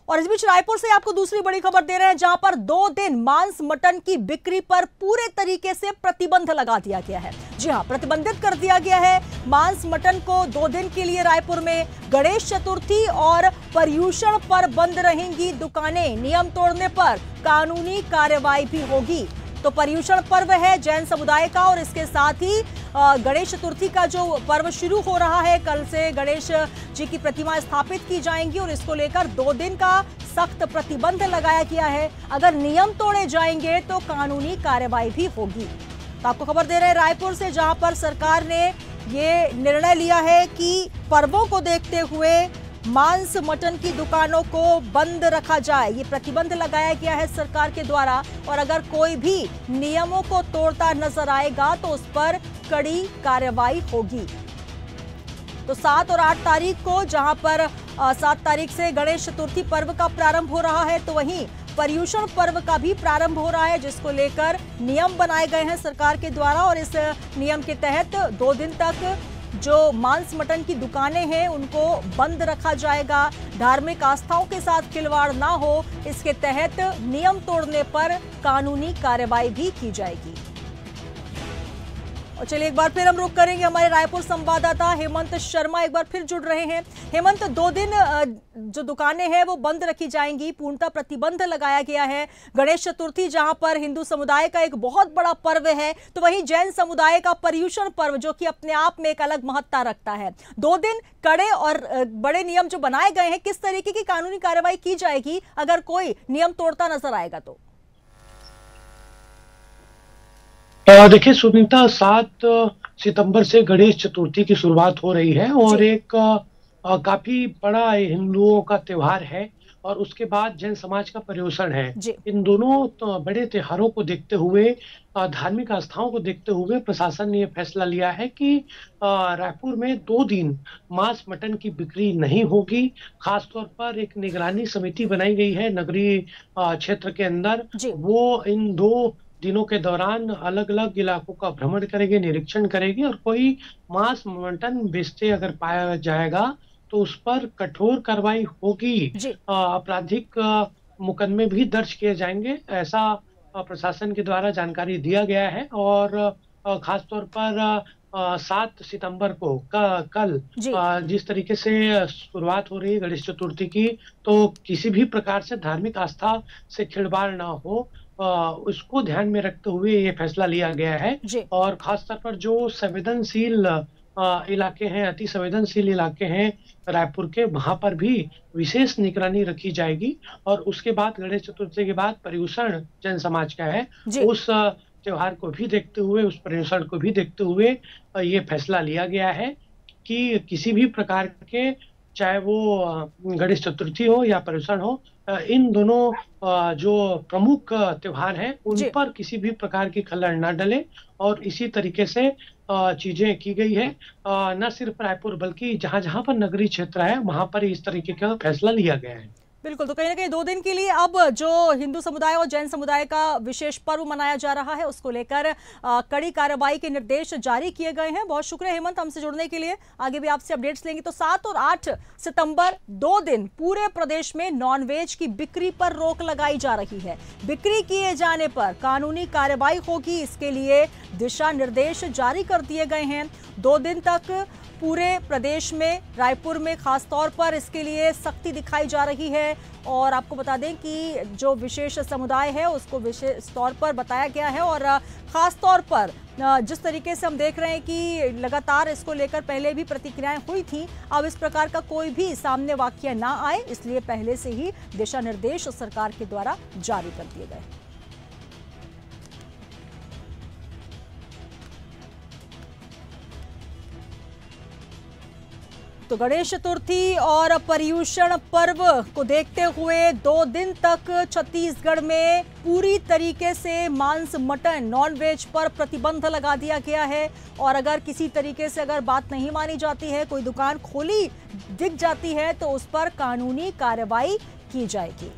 और इस बीच रायपुर से आपको दूसरी बड़ी खबर दे रहे हैं, जहां पर 2 दिन मांस मटन की बिक्री पर पूरे तरीके से प्रतिबंध लगा दिया गया है। जी हां, प्रतिबंधित कर दिया गया है मांस मटन को 2 दिन के लिए। रायपुर में गणेश चतुर्थी और पर्यूषण पर बंद रहेंगी दुकानें। नियम तोड़ने पर कानूनी कार्रवाई भी होगी। तो पर्यूषण पर्व है जैन समुदाय का, और इसके साथ ही गणेश चतुर्थी का जो पर्व शुरू हो रहा है, कल से गणेश जी की प्रतिमा स्थापित की जाएंगी और इसको लेकर 2 दिन का सख्त प्रतिबंध लगाया गया है। अगर नियम तोड़े जाएंगे तो कानूनी कार्रवाई भी होगी। तो आपको खबर दे रहे हैं रायपुर से, जहां पर सरकार ने ये निर्णय लिया है कि पर्वों को देखते हुए मांस मटन की दुकानों को बंद रखा जाए। ये प्रतिबंध लगाया गया है सरकार के द्वारा, और अगर कोई भी नियमों को तोड़ता नजर आएगा तो उस पर कड़ी कार्रवाई होगी। तो 7 और 8 तारीख को, जहां पर 7 तारीख से गणेश चतुर्थी पर्व का प्रारंभ हो रहा है, तो वहीं पर्यूषण पर्व का भी प्रारंभ हो रहा है, जिसको लेकर नियम बनाए गए हैं सरकार के द्वारा। और इस नियम के तहत 2 दिन तक जो मांस मटन की दुकानें हैं उनको बंद रखा जाएगा। धार्मिक आस्थाओं के साथ खिलवाड़ ना हो, इसके तहत नियम तोड़ने पर कानूनी कार्रवाई भी की जाएगी। और चलिए एक बार फिर हम रुक करेंगे, हमारे रायपुर संवाददाता हेमंत शर्मा एक बार फिर जुड़ रहे हैं। हेमंत, 2 दिन जो दुकानें हैं वो बंद रखी जाएंगी, पूर्णतः प्रतिबंध लगाया गया है। गणेश चतुर्थी जहां पर हिंदू समुदाय का एक बहुत बड़ा पर्व है, तो वहीं जैन समुदाय का पर्यूषण पर्व जो कि अपने आप में एक अलग महत्ता रखता है। 2 दिन कड़े और बड़े नियम जो बनाए गए हैं, किस तरीके की कानूनी कार्रवाई की जाएगी अगर कोई नियम तोड़ता नजर आएगा तो? देखिए सुनीता, 7 सितंबर से गणेश चतुर्थी की शुरुआत हो रही है और एक काफी बड़ा हिंदुओं का त्योहार है, और उसके बाद जैन समाज का पर्यूषण है। इन दोनों तो बड़े त्योहारों को देखते हुए, धार्मिक आस्थाओं को देखते हुए प्रशासन ने यह फैसला लिया है कि रायपुर में 2 दिन मांस मटन की बिक्री नहीं होगी। खासतौर पर एक निगरानी समिति बनाई गई है नगरीय क्षेत्र के अंदर। वो इन 2 दिनों के दौरान अलग अलग इलाकों का भ्रमण करेंगे, निरीक्षण करेंगे, और कोई मांस मटन बेचते अगर पाया जाएगा तो उस पर कठोर कार्रवाई होगी। आपराधिक मुकदमे भी दर्ज किए जाएंगे, ऐसा प्रशासन के द्वारा जानकारी दिया गया है। और खासतौर पर 7 सितंबर को कल जिस तरीके से शुरुआत हो रही है गणेश चतुर्थी की, तो किसी भी प्रकार से धार्मिक आस्था से खिलवाड़ ना हो, उसको ध्यान में रखते हुए ये फैसला लिया गया है। और खासतौर पर जो संवेदनशील इलाके हैं, अति संवेदनशील इलाके हैं रायपुर के, वहां पर भी विशेष निगरानी रखी जाएगी। और उसके बाद गणेश चतुर्थी के बाद पर्यूषण जैन समाज का है, उस त्योहार को भी देखते हुए, उस पर्यूषण को भी देखते हुए ये फैसला लिया गया है कि किसी भी प्रकार के, चाहे वो गणेश चतुर्थी हो या पर्यूषण हो, इन दोनों जो प्रमुख त्योहार हैं उन पर किसी भी प्रकार की खलल न डले। और इसी तरीके से चीजें की गई है। न सिर्फ रायपुर बल्कि जहां जहां पर नगरीय क्षेत्र है वहां पर इस तरीके का फैसला लिया गया है। बिल्कुल, तो कहीं ना कहीं 2 दिन के लिए अब जो हिंदू समुदाय और जैन समुदाय का विशेष पर्व मनाया जा रहा है, उसको लेकर कड़ी कार्रवाई के निर्देश जारी किए गए हैं। बहुत शुक्रिया हेमंत हमसे जुड़ने के लिए, आगे भी आपसे अपडेट्स लेंगे। तो 7 और 8 सितंबर 2 दिन पूरे प्रदेश में नॉनवेज की बिक्री पर रोक लगाई जा रही है। बिक्री किए जाने पर कानूनी कार्रवाई होगी, इसके लिए दिशा निर्देश जारी कर दिए गए हैं। 2 दिन तक पूरे प्रदेश में, रायपुर में खास तौर पर इसके लिए सख्ती दिखाई जा रही है। और आपको बता दें कि जो विशेष समुदाय है उसको विशेष तौर पर बताया गया है। और खास तौर पर जिस तरीके से हम देख रहे हैं कि लगातार इसको लेकर पहले भी प्रतिक्रियाएं हुई थी, अब इस प्रकार का कोई भी सामने वाकया ना आए, इसलिए पहले से ही दिशा निर्देश सरकार के द्वारा जारी कर दिए गए। तो गणेश चतुर्थी और पर्यूषण पर्व को देखते हुए 2 दिन तक छत्तीसगढ़ में पूरी तरीके से मांस मटन नॉनवेज पर प्रतिबंध लगा दिया गया है। और अगर किसी तरीके से अगर बात नहीं मानी जाती है, कोई दुकान खोली दिख जाती है, तो उस पर कानूनी कार्रवाई की जाएगी।